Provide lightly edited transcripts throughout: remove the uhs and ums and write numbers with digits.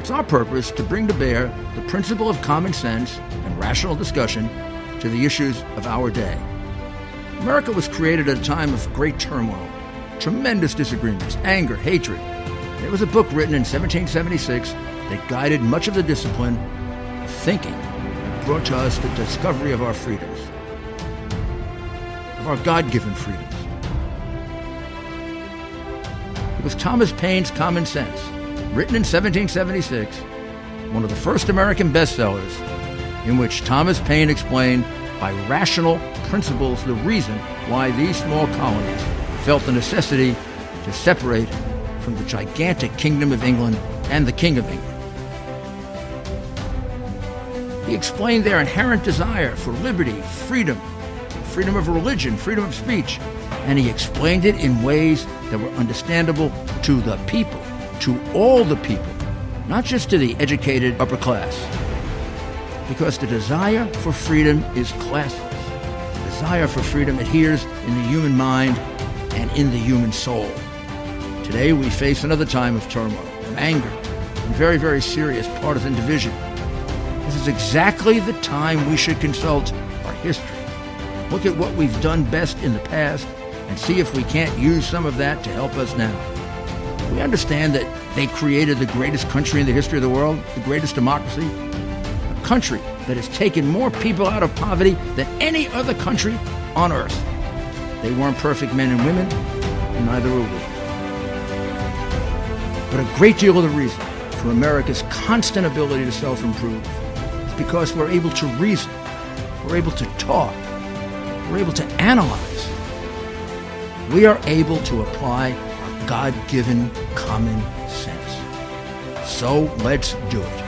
It's our purpose to bring to bear the principle of common sense and rational discussion to the issues of our day. America was created at a time of great turmoil, tremendous disagreements, anger, hatred. There was a book written in 1776 that guided much of the discipline of thinking that brought to us the discovery of our freedoms, of our God-given freedoms. It was Thomas Paine's Common Sense, written in 1776, one of the first American bestsellers, in which Thomas Paine explained by rational principles the reason why these small colonies felt the necessity to separate from the gigantic Kingdom of England and the King of England. He explained their inherent desire for liberty, freedom of religion, freedom of speech, and he explained it in ways that were understandable to the people, to all the people, not just to the educated upper class. Because the desire for freedom is classless. The desire for freedom adheres in the human mind and in the human soul. Today we face another time of turmoil, of anger, and very, very serious partisan division. This is exactly the time we should consult our history. Look at what we've done best in the past and see if we can't use some of that to help us now. We understand that they created the greatest country in the history of the world, the greatest democracy, a country that has taken more people out of poverty than any other country on earth. They weren't perfect men and women, and neither are we. But a great deal of the reason for America's constant ability to self-improve is because we're able to reason, we're able to talk, we're able to analyze. We are able to apply our God-given common sense. So let's do it.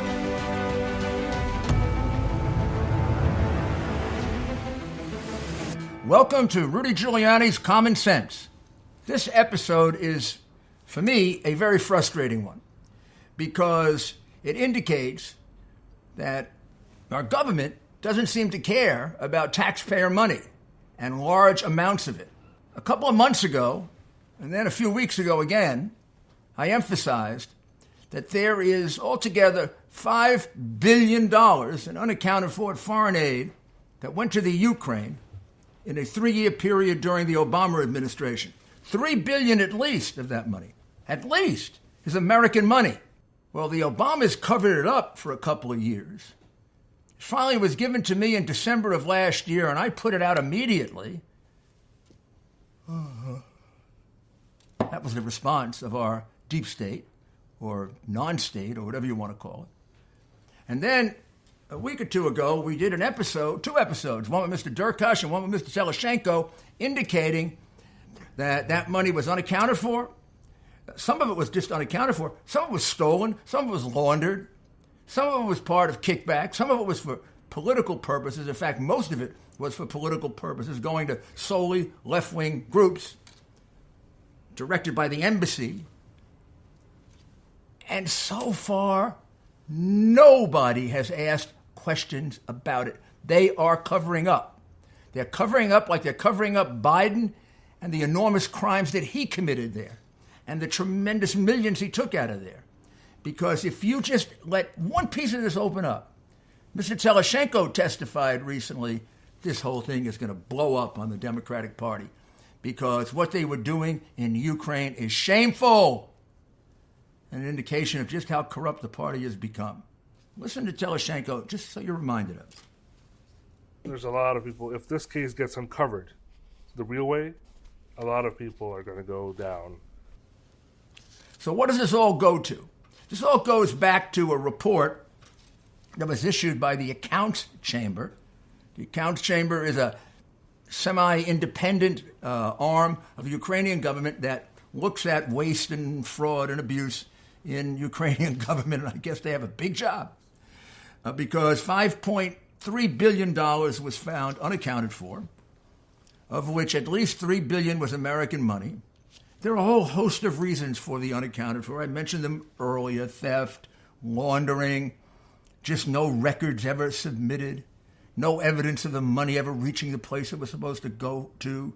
Welcome to Rudy Giuliani's Common Sense. This episode is, for me, a very frustrating one because it indicates that our government doesn't seem to care about taxpayer money and large amounts of it. A couple of months ago, and then a few weeks ago again, I emphasized that there is altogether $5 billion in unaccounted for foreign aid that went to the Ukraine in a 3-year period during the Obama administration. $3 billion at least of that money, at least, is American money. Well, the Obamas covered it up for a couple of years. It finally was given to me in December of last year, and I put it out immediately. That was the response of our deep state, or non-state, or whatever you want to call it. And then, a week or two ago, we did two episodes, one with Mr. Durkash and one with Mr. Teleshenko, indicating that that money was unaccounted for. Some of it was just unaccounted for. Some of it was stolen. Some of it was laundered. Some of it was part of kickback. Some of it was for political purposes. In fact, most of it was for political purposes, going to solely left-wing groups directed by the embassy. And so far, nobody has asked questions about it. They are covering up. They're covering up like they're covering up Biden and the enormous crimes that he committed there and the tremendous millions he took out of there. Because if you just let one piece of this open up, Mr. Teleshenko testified recently, this whole thing is going to blow up on the Democratic Party because what they were doing in Ukraine is shameful and an indication of just how corrupt the party has become. Listen to Teleshenko, just so you're reminded of it. There's a lot of people, if this case gets uncovered the real way, a lot of people are going to go down. So what does this all go to? This all goes back to a report that was issued by the Accounts Chamber. The Accounts Chamber is a semi-independent arm of the Ukrainian government that looks at waste and fraud and abuse in Ukrainian government, and I guess they have a big job because $5.3 billion was found unaccounted for, of which at least $3 billion was American money. There are a whole host of reasons for the unaccounted for. I mentioned them earlier: theft, laundering, just no records ever submitted, no evidence of the money ever reaching the place it was supposed to go to,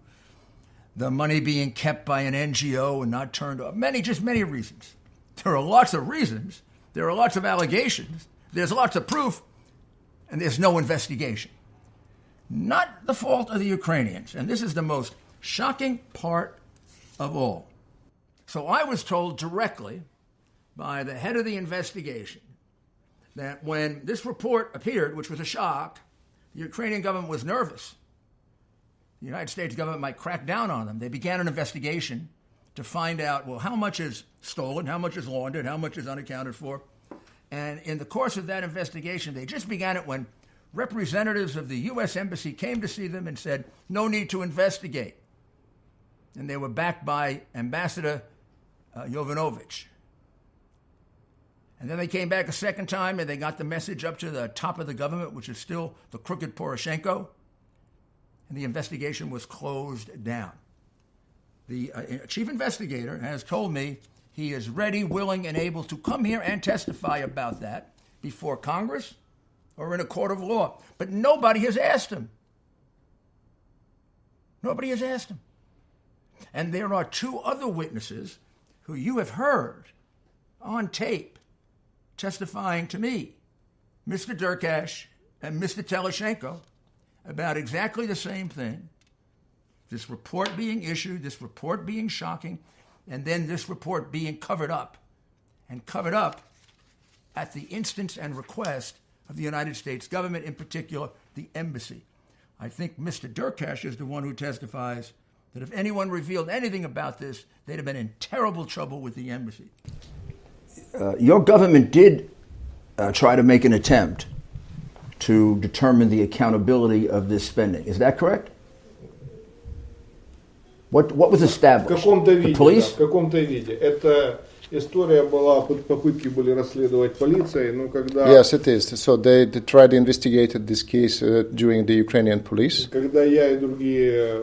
the money being kept by an NGO and not turned off. Many reasons. There are lots of reasons There are lots of allegations, there's lots of proof, and there's no investigation. Not the fault of the Ukrainians, and this is the most shocking part of all. So I was told directly by the head of the investigation that when this report appeared, which was a shock, the Ukrainian government was nervous. The United States government might crack down on them. They began an investigation to find out, well, how much is stolen, how much is laundered, how much is unaccounted for. And in the course of that investigation, they just began it when representatives of the U.S. Embassy came to see them and said, no need to investigate. And they were backed by Ambassador Yovanovitch. And then they came back a second time and they got the message up to the top of the government, which is still the crooked Poroshenko. And the investigation was closed down. The chief investigator has told me he is ready, willing, and able to come here and testify about that before Congress or in a court of law. But nobody has asked him. Nobody has asked him. And there are two other witnesses who you have heard on tape testifying to me, Mr. Durkash and Mr. Teleshenko, about exactly the same thing. This report being issued, this report being shocking, and then this report being covered up, and covered up at the instance and request of the United States government, in particular, the embassy. I think Mr. Durkash is the one who testifies that if anyone revealed anything about this, they'd have been in terrible trouble with the embassy. Your government did try to make an attempt to determine the accountability of this spending. Is that correct? What was established? The police? В каком-то виде. Эта история была, попытки были расследовать полицией, но когда... Yes, it is. So they tried to investigate this case during the Ukrainian police. Когда я и другие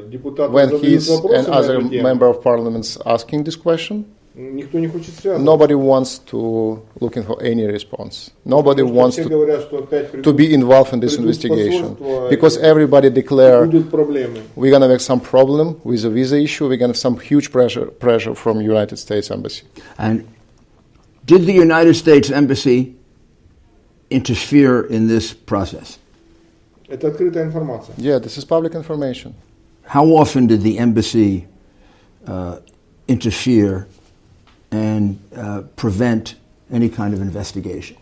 депутаты When задают he's вопросы and на other эту тему, member of parliament asking this question, никто не хочет связываться. nobody wants to looking for any response. Nobody wants Все говорят, что опять to be involved in this investigation because everybody declare будут проблемы. we're going to have some problem with the visa issue. We're going to have some huge pressure from United States Embassy. And did the United States Embassy interfere in this process? Это открытая информация. Yeah, this is public information. How often did the embassy interfere and prevent any kind of investigation?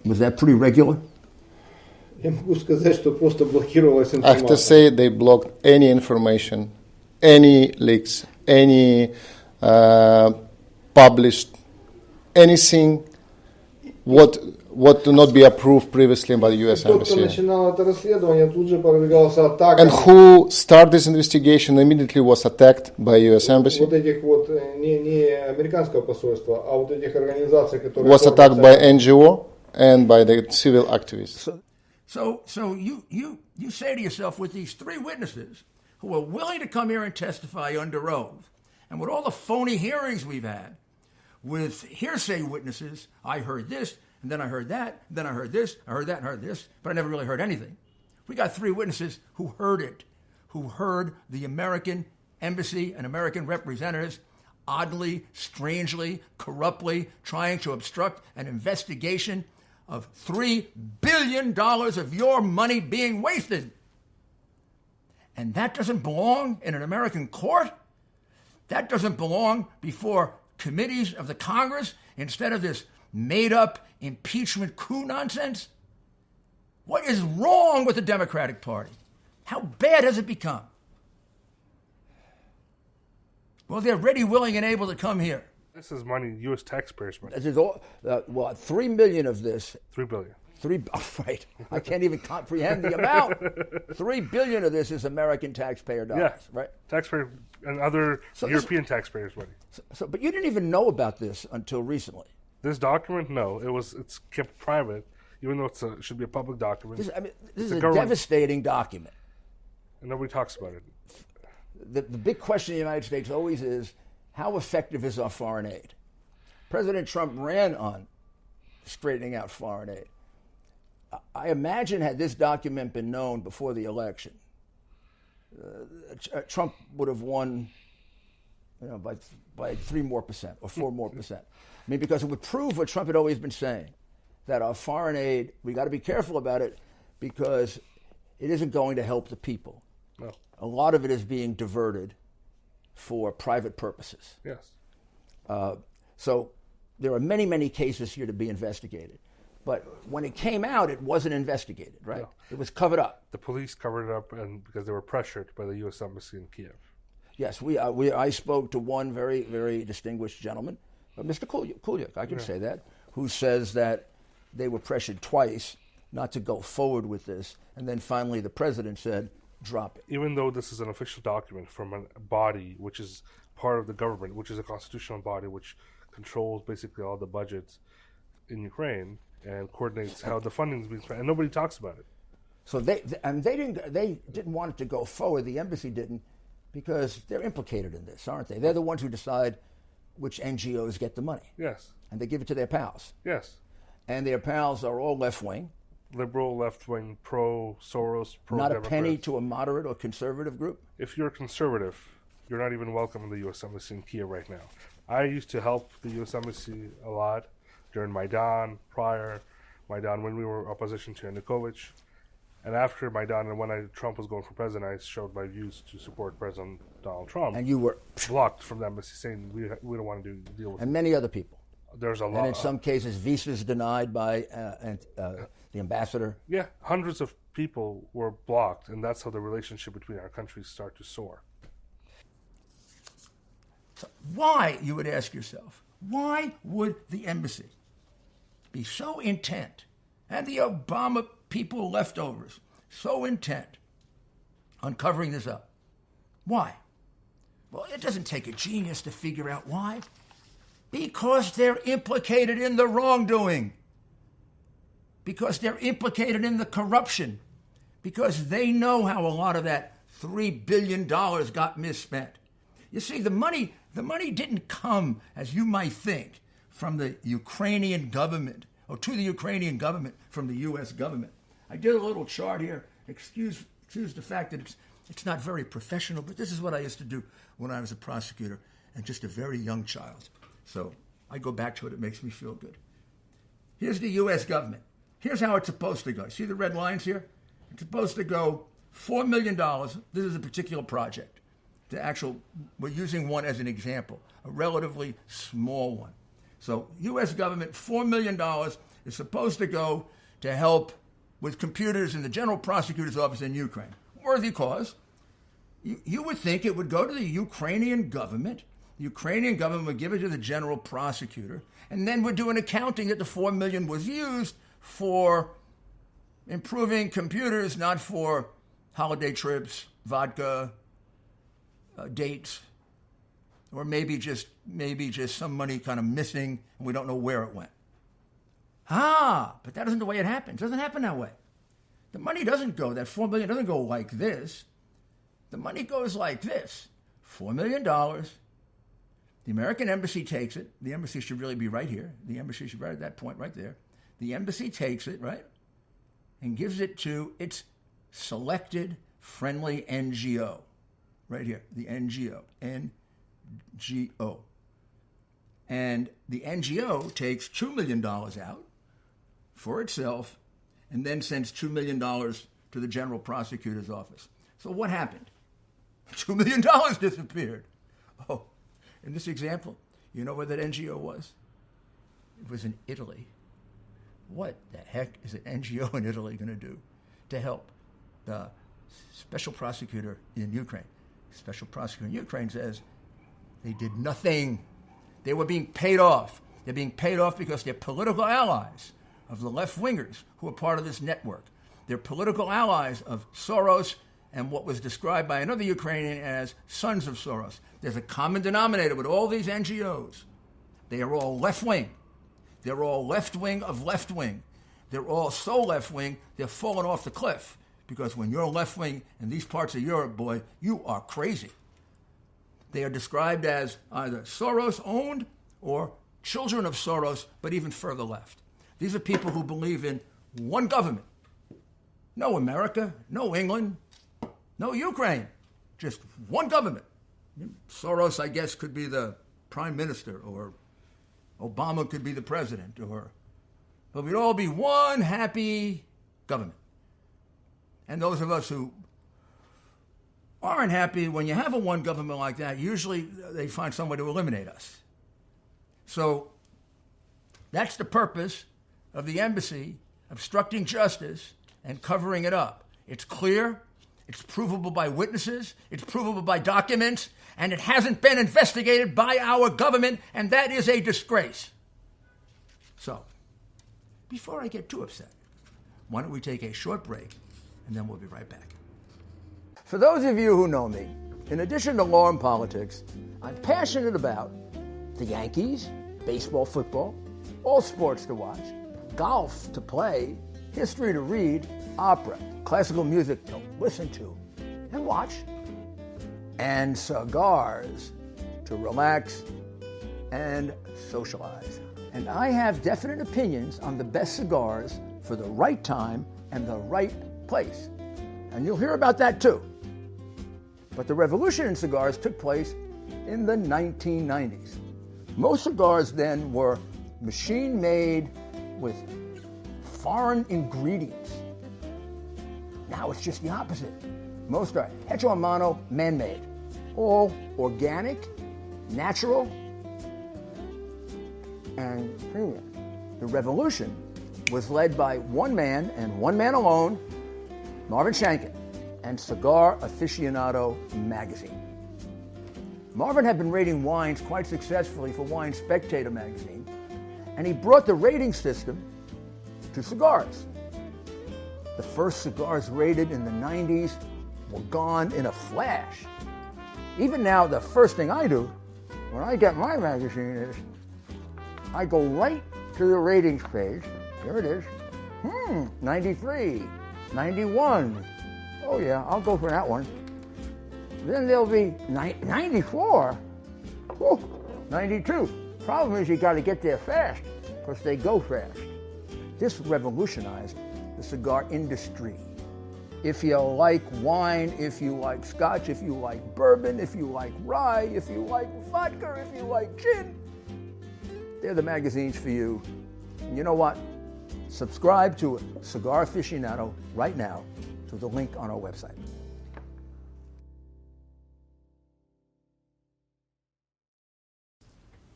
Was that pretty regular? Я могу сказать, что просто блокировалась I have to информация. say they blocked any information, any leaks, any published, anything what do not be approved previously by the U.S. Тот, кто Embassy. начинал это расследование, тут же подвергался атакам. And who started this investigation immediately was attacked by U.S. Embassy. Вот этих вот не американского посольства, а вот этих организаций, которые Was attacked by NGO and by the civil activists. So you say to yourself, with these three witnesses who are willing to come here and testify under oath, and with all the phony hearings we've had, with hearsay witnesses, I heard this, and then I heard that, then I heard this, I heard that, and I heard this, but I never really heard anything. We got three witnesses who heard it, who heard the American embassy and American representatives oddly, strangely, corruptly trying to obstruct an investigation of $3 billion of your money being wasted. And that doesn't belong in an American court? That doesn't belong before committees of the Congress instead of this made-up impeachment coup nonsense? What is wrong with the Democratic Party? How bad has it become? Well, they're ready, willing, and able to come here. This is money, U.S. taxpayers' money. This is all, $3 million of this. $3 billion. Right. I can't even comprehend the amount. $3 billion of this is American taxpayer dollars, Yeah, right? Taxpayer and other European taxpayers' money. So, but you didn't even know about this until recently. This document, no, it's kept private, even though it should be a public document. This is a devastating document. And nobody talks about it. The big question in the United States always is, how effective is our foreign aid? President Trump ran on straightening out foreign aid. I imagine had this document been known before the election, Trump would have won by 3 more percent or 4 more percent. I mean, because it would prove what Trump had always been saying, that our foreign aid, we got to be careful about it because it isn't going to help the people. No. A lot of it is being diverted for private purposes. Yes. So there are many, many cases here to be investigated. But when it came out, it wasn't investigated, right? No. It was covered up. The police covered it up, and because they were pressured by the U.S. Embassy in Kiev. Yes, I spoke to one very, very distinguished gentleman, Mr. Kuliak, I can say that, who says that they were pressured twice not to go forward with this, and then finally the president said, drop it. Even though this is an official document from a body which is part of the government, which is a constitutional body which controls basically all the budgets in Ukraine and coordinates how the funding is being spent, and nobody talks about it. So they didn't want it to go forward. The embassy didn't, because they're implicated in this, aren't they? They're the ones who decide which NGOs get the money. Yes. And they give it to their pals. Yes. And their pals are all left-wing. Liberal, left-wing, pro-Soros, Not a pro-Democrat. penny to a moderate or conservative group. If you're a conservative, you're not even welcome in the U.S. Embassy in Kiev right now. I used to help the U.S. Embassy a lot during Maidan, when we were opposition to Yanukovych. And after Maidan and when Trump was going for president, I showed my views to support President Donald Trump. And you were blocked from the embassy, saying we don't want to deal with it. And many other people. There's a lot. And in some cases, visas denied by the ambassador. Yeah, hundreds of people were blocked, and that's how the relationship between our countries start to soar. So why, you would ask yourself, why would the embassy be so intent, and the Obama people leftovers so intent on covering this up? Why? Well, it doesn't take a genius to figure out why. Because they're implicated in the wrongdoing. Because they're implicated in the corruption. Because they know how a lot of that $3 billion got misspent. You see, the money didn't come, as you might think, from the Ukrainian government, or to the Ukrainian government from the U.S. government. I did a little chart here. Excuse the fact that it's not very professional, but this is what I used to do when I was a prosecutor and just a very young child. So I go back to it. It makes me feel good. Here's the U.S. government. Here's how it's supposed to go. See the red lines here? It's supposed to go $4 million. This is a particular project. We're using one as an example, a relatively small one. So U.S. government, $4 million is supposed to go to help with computers in the General Prosecutor's Office in Ukraine. Worthy cause. You would think it would go to the Ukrainian government. The Ukrainian government would give it to the General Prosecutor, and then would do an accounting that the $4 million was used for improving computers, not for holiday trips, vodka, dates, or maybe just some money kind of missing, and we don't know where it went. But that isn't the way it happens. It doesn't happen that way. The money doesn't go, that $4 million doesn't go like this. The money goes like this. $4 million. The American embassy takes it. The embassy should really be right here. The embassy should be right at that point right there. The embassy takes it, right, and gives it to its selected friendly NGO. Right here, the NGO. NGO. And the NGO takes $2 million out for itself and then sends $2 million to the General Prosecutor's Office. So what happened? $2 million disappeared. Oh, in this example, you know where that NGO was? It was in Italy. What the heck is an NGO in Italy going to do to help the special prosecutor in Ukraine? Special prosecutor in Ukraine says they did nothing. They were being paid off. They're being paid off because they're political allies of the left-wingers who are part of this network. They're political allies of Soros and what was described by another Ukrainian as sons of Soros. There's a common denominator with all these NGOs. They are all left-wing. They're all left-wing of left-wing. They're all so left-wing, they're falling off the cliff. Because when you're left-wing in these parts of Europe, boy, you are crazy. They are described as either Soros-owned or children of Soros, but even further left. These are people who believe in one government. No America, no England, no Ukraine. Just one government. Soros, I guess, could be the prime minister, or Obama could be the president, but we'd all be one happy government. And those of us who aren't happy, when you have a one government like that, usually they find some way to eliminate us. So that's the purpose of the embassy obstructing justice and covering it up. It's clear, it's provable by witnesses, it's provable by documents, and it hasn't been investigated by our government, and that is a disgrace. So, before I get too upset, why don't we take a short break, and then we'll be right back. For those of you who know me, in addition to law and politics, I'm passionate about the Yankees, baseball, football, all sports to watch, golf to play, history to read, opera, classical music to listen to and watch, and cigars to relax and socialize. And I have definite opinions on the best cigars for the right time and the right place. And you'll hear about that too. But the revolution in cigars took place in the 1990s. Most cigars then were machine-made with foreign ingredients. Now it's just the opposite. Most are hecho a mano, man-made. All organic, natural, and premium. The revolution was led by one man and one man alone, Marvin Shankin, and Cigar Aficionado magazine. Marvin had been rating wines quite successfully for Wine Spectator magazine, and he brought the rating system to cigars. The first cigars rated in the 90s were gone in a flash. Even now, the first thing I do when I get my magazine is I go right to the ratings page. There it is. 93, 91. Oh yeah, I'll go for that one. Then there'll be 94. Whew, 92. Problem is you got to get there fast because they go fast. This revolutionized the cigar industry. If you like wine, if you like scotch, if you like bourbon, if you like rye, if you like vodka, if you like gin, they're the magazines for you. And you know what? Subscribe to Cigar Aficionado right now through the link on our website.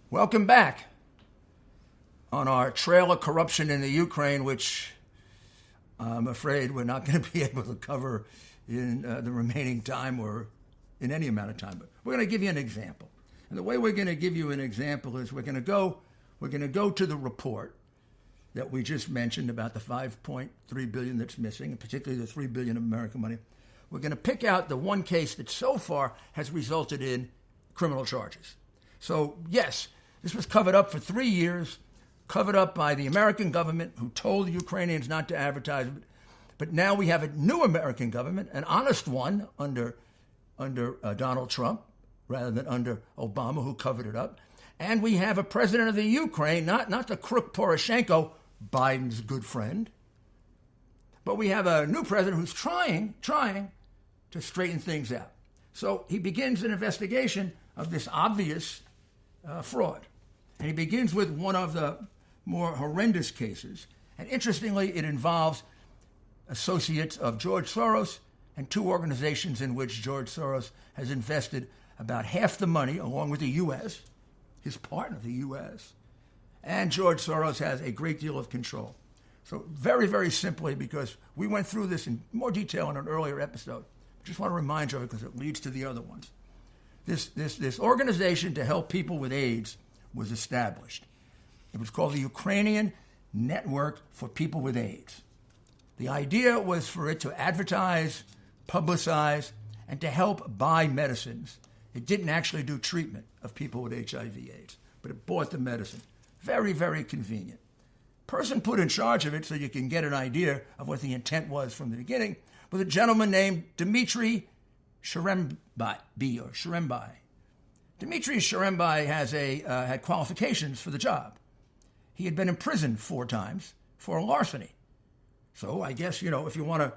Welcome back on our trail of corruption in the Ukraine, which I'm afraid we're not going to be able to cover in the remaining time or in any amount of time. But we're going to give you an example. And the way we're going to give you an example is we're going to go to the report that we just mentioned about the $5.3 billion that's missing, and particularly the $3 billion of American money. We're going to pick out the one case that so far has resulted in criminal charges. So, yes, this was covered up for 3 years, covered up by the American government who told the Ukrainians not to advertise it. But now we have a new American government, an honest one under Donald Trump rather than under Obama, who covered it up. And we have a president of the Ukraine, not the crook Poroshenko, Biden's good friend, but we have a new president who's trying to straighten things out. So he begins an investigation of this obvious fraud. And he begins with one of the more horrendous cases. And interestingly, it involves associates of George Soros and two organizations in which George Soros has invested about half the money, along with the U.S., his partner, the U.S., and George Soros has a great deal of control. So very, very simply, because we went through this in more detail in an earlier episode, I just want to remind you of it because it leads to the other ones. This organization to help people with AIDS was established. It was called the Ukrainian Network for People with AIDS. The idea was for it to advertise, publicize, and to help buy medicines. It didn't actually do treatment of people with HIV/AIDS, but it bought the medicine. Very, very convenient. Person put in charge of it, so you can get an idea of what the intent was from the beginning, was a gentleman named Dmitry Sharembai. Dmitry Sharembai had qualifications for the job. He had been imprisoned 4 times for larceny. So I guess, if you want to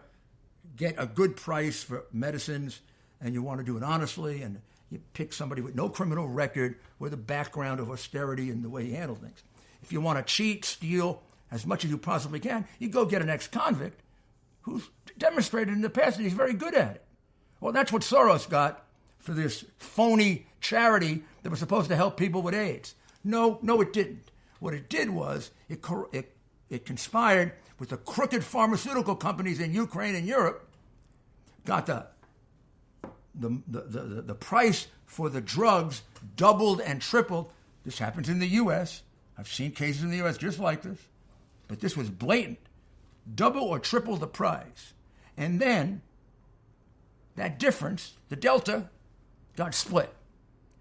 get a good price for medicines and you want to do it honestly and You pick somebody with no criminal record, with a background of austerity in the way he handled things. If you want to cheat, steal as much as you possibly can, you go get an ex-convict who's demonstrated in the past that he's very good at it. Well, that's what Soros got for this phony charity that was supposed to help people with AIDS. No, it didn't. What it did was it conspired with the crooked pharmaceutical companies in Ukraine and Europe, got the price for the drugs doubled and tripled. This happens in the U.S. I've seen cases in the U.S. just like this. But this was blatant. Double or triple the price. And then that difference, the delta, got split.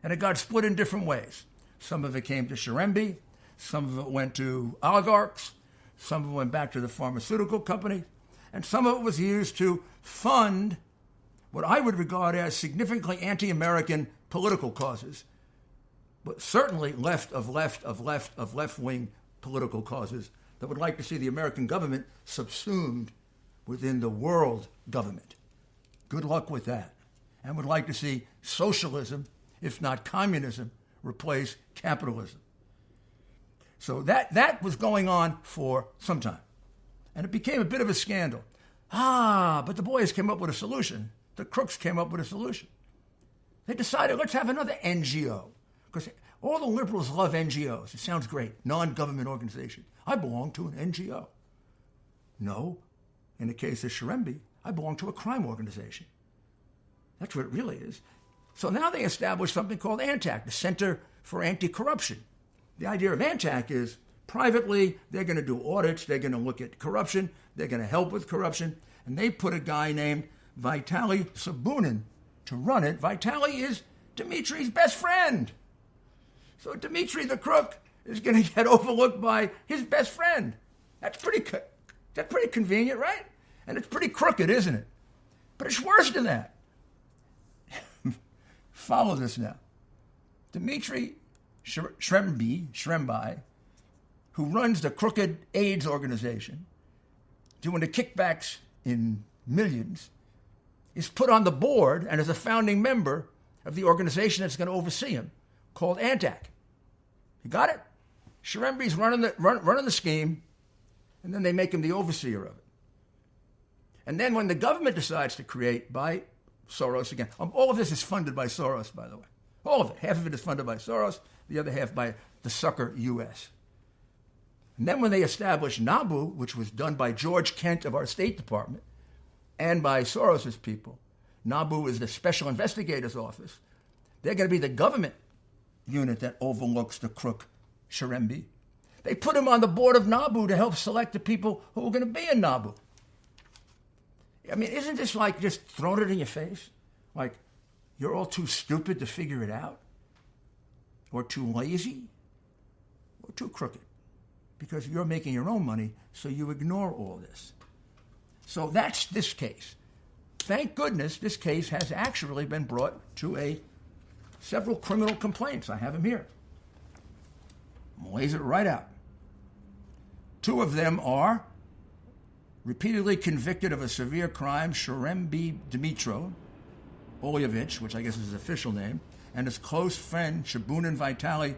And it got split in different ways. Some of it came to Shirembi. Some of it went to oligarchs. Some of it went back to the pharmaceutical company. And some of it was used to fund what I would regard as significantly anti-American political causes, but certainly left-wing political causes that would like to see the American government subsumed within the world government. Good luck with that. And would like to see socialism, if not communism, replace capitalism. So that was going on for some time. And it became a bit of a scandal. But the boys came up with a solution. The crooks came up with a solution. They decided, let's have another NGO. Because all the liberals love NGOs. It sounds great. Non-government organization. I belong to an NGO. No. In the case of Shirembi, I belong to a crime organization. That's what it really is. So now they established something called ANTAC, the Center for Anti-Corruption. The idea of ANTAC is privately, they're going to do audits, they're going to look at corruption, they're going to help with corruption, and they put a guy named Vitaly Sabunin to run it. Vitaly is Dmitri's best friend. So Dmitri the crook is going to get overlooked by his best friend. That's pretty convenient, right? And it's pretty crooked, isn't it? But it's worse than that. Follow this now. Dmitri Shrembi, who runs the crooked AIDS organization, doing the kickbacks in millions, is put on the board and is a founding member of the organization that's going to oversee him, called ANTAC. You got it? Shrembi's running the scheme, and then they make him the overseer of it. And then when the government decides to create, by Soros again, all of this is funded by Soros, by the way. All of it. Half of it is funded by Soros, the other half by the sucker U.S. And then when they established NABU, which was done by George Kent of our State Department, and by Soros's people, NABU is the Special Investigator's Office. They're going to be the government unit that overlooks the crook Shirembi. They put him on the board of NABU to help select the people who are going to be in NABU. I mean, isn't this like just throwing it in your face? Like, you're all too stupid to figure it out? Or too lazy? Or too crooked? Because you're making your own money, so you ignore all this. So that's this case. Thank goodness this case has actually been brought to several criminal complaints. I have them here. I'm lays it right out. 2 of them are repeatedly convicted of a severe crime, Shirembi Dmitro Olyevich, which I guess is his official name, and his close friend, Shabunin Vitaly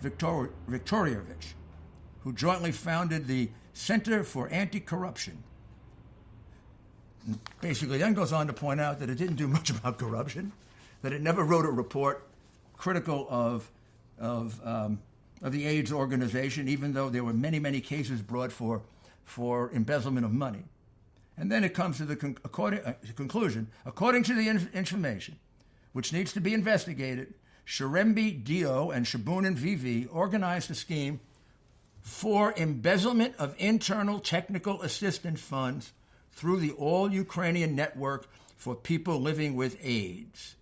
Viktorievich, who jointly founded the Center for Anti-Corruption. Basically then goes on to point out that it didn't do much about corruption, that it never wrote a report critical of the AIDS organization, even though there were many, many cases brought for embezzlement of money. And then it comes to the conclusion. According to the information, which needs to be investigated, Shirembi Dio and Shabunin VV organized a scheme for embezzlement of internal technical assistance funds through the All-Ukrainian Network for People Living with AIDS,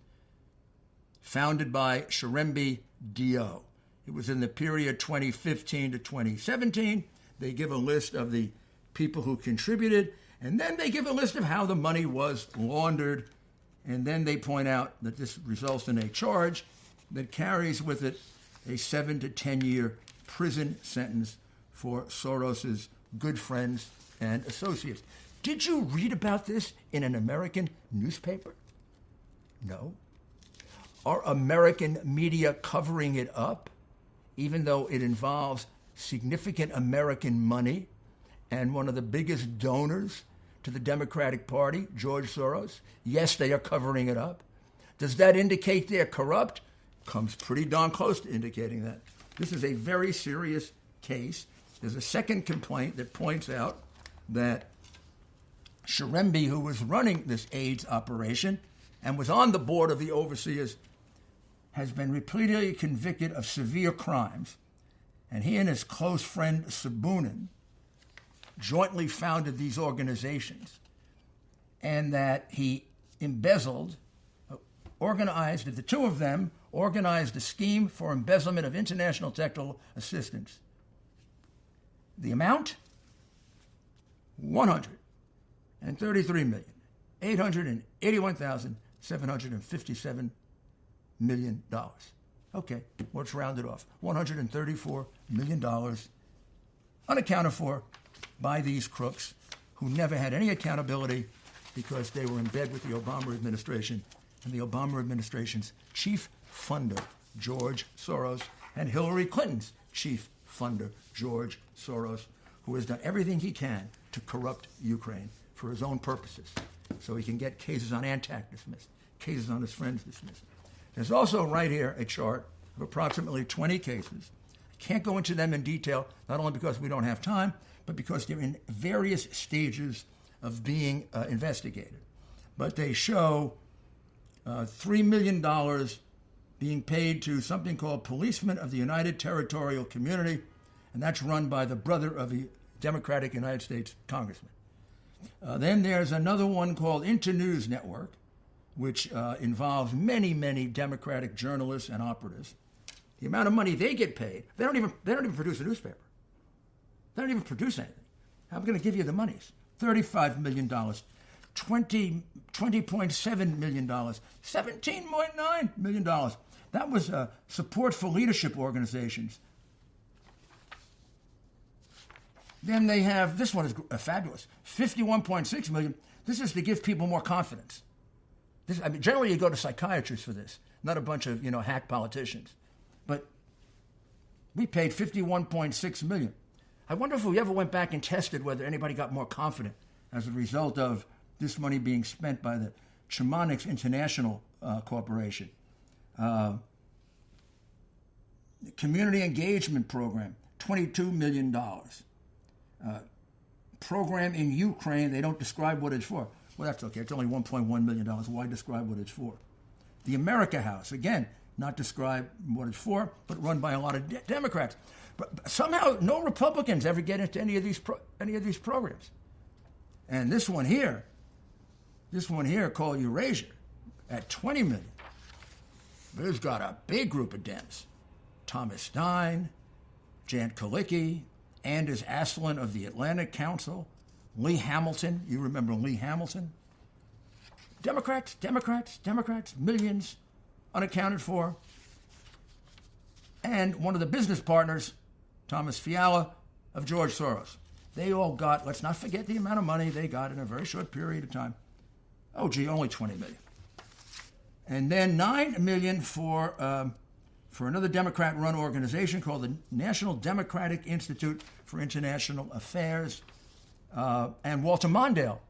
founded by Shirembi Dio. It was in the period 2015 to 2017. They give a list of the people who contributed, and then they give a list of how the money was laundered, and then they point out that this results in a charge that carries with it a 7 to 10 year prison sentence for Soros's good friends and associates. Did you read about this in an American newspaper? No. Are American media covering it up, even though it involves significant American money and one of the biggest donors to the Democratic Party, George Soros? Yes, they are covering it up. Does that indicate they're corrupt? Comes pretty darn close to indicating that. This is a very serious case. There's a second complaint that points out that Shirembe, who was running this AIDS operation and was on the board of the overseers, has been repeatedly convicted of severe crimes. And he and his close friend Sabunin jointly founded these organizations, and that he embezzled, organized, the two of them organized a scheme for embezzlement of international technical assistance. The amount? $133,881,757 million. Okay, let's round it off. $134 million unaccounted for by these crooks who never had any accountability because they were in bed with the Obama administration and the Obama administration's chief funder, George Soros, and Hillary Clinton's chief funder, George Soros, who has done everything he can to corrupt Ukraine for his own purposes so he can get cases on Antac dismissed, cases on his friends dismissed. There's also right here a chart of approximately 20 cases. I can't go into them in detail, not only because we don't have time, but because they're in various stages of being investigated. But they show $3 million being paid to something called Policemen of the United Territorial Community, and that's run by the brother of a Democratic United States congressman. Then there's another one called Internews Network, which involves many, many Democratic journalists and operatives. The amount of money they get paid, they don't even produce a newspaper. They don't even produce anything. I'm going to give you the monies. $35 million, $20.7 million, $17.9 million. That was support for leadership organizations. Then they have, this one is fabulous, $51.6 million. This is to give people more confidence. Generally, you go to psychiatrists for this, not a bunch of hack politicians. But we paid $51.6 million. I wonder if we ever went back and tested whether anybody got more confident as a result of this money being spent by the Chemonics International Corporation. The Community Engagement Program, $22 million. Program in Ukraine, they don't describe what it's for. Well, that's okay. It's only $1.1 million. Why describe what it's for? The America House, again, not describe what it's for, but run by a lot of Democrats. But somehow, no Republicans ever get into any of these programs. And this one here called Eurasia, at $20 million. But it's got a big group of Dems: Thomas Stein, Jan Kalicki, Anders Aslan of the Atlantic Council, Lee Hamilton. You remember Lee Hamilton? Democrats, millions unaccounted for. And one of the business partners, Thomas Fiala of George Soros. They all got, let's not forget the amount of money they got in a very short period of time. Oh, gee, only $20 million. And then $9 million for another Democrat-run organization called the National Democratic Institute for International Affairs. And Walter Mondale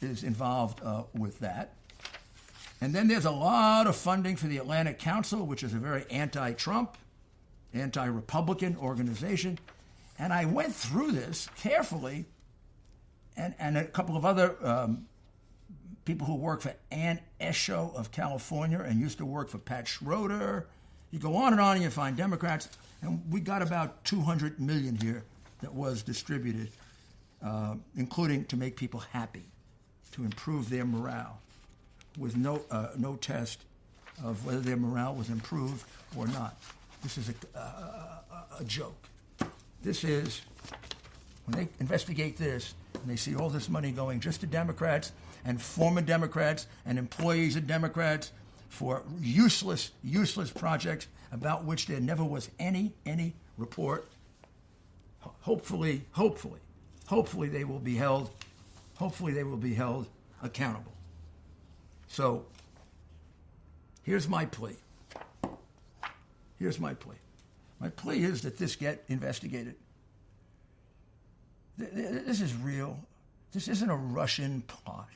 is involved with that. And then there's a lot of funding for the Atlantic Council, which is a very anti-Trump, anti-Republican organization. And I went through this carefully, and a couple of other people who work for Ann Esho of California and used to work for Pat Schroeder. You go on and you find Democrats, and we got about $200 million here that was distributed, including to make people happy, to improve their morale, with no test of whether their morale was improved or not. This is a joke. This is, when they investigate this, and they see all this money going just to Democrats and former Democrats and employees of Democrats for useless projects about which there never was any report. Hopefully they will be held accountable. So here's my plea. Here's my plea. My plea is that this get investigated. This is real. This isn't a Russian plot.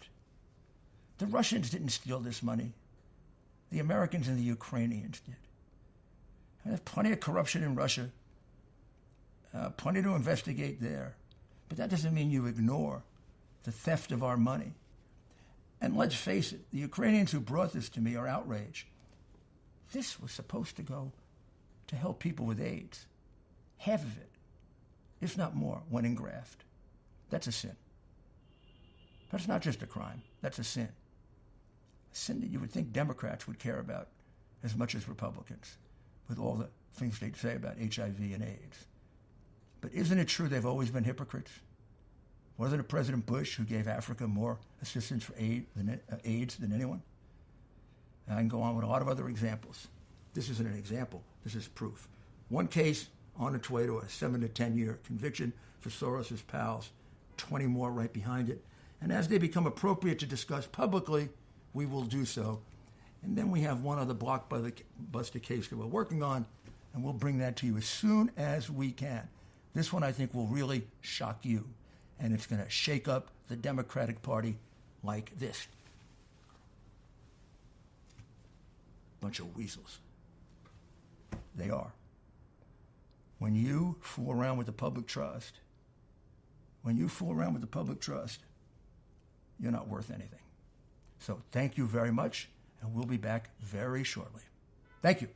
The Russians didn't steal this money. The Americans and the Ukrainians did. And there's plenty of corruption in Russia, plenty to investigate there. But that doesn't mean you ignore the theft of our money. And let's face it, the Ukrainians who brought this to me are outraged. This was supposed to go to help people with AIDS. Half of it, if not more, went in graft. That's a sin. That's not just a crime. That's a sin. A sin that you would think Democrats would care about as much as Republicans, with all the things they'd say about HIV and AIDS. But isn't it true they've always been hypocrites? Wasn't it President Bush who gave Africa more assistance for AIDS than anyone? And I can go on with a lot of other examples. This isn't an example. This is proof. One case on its way to a 7 to 10 year conviction for Soros's pals, 20 more right behind it. And as they become appropriate to discuss publicly, we will do so. And then we have one other blockbuster case that we're working on, and we'll bring that to you as soon as we can. This one I think will really shock you, and it's going to shake up the Democratic Party like this. Bunch of weasels. They are. When you fool around with the public trust, you're not worth anything. So thank you very much, and we'll be back very shortly. Thank you.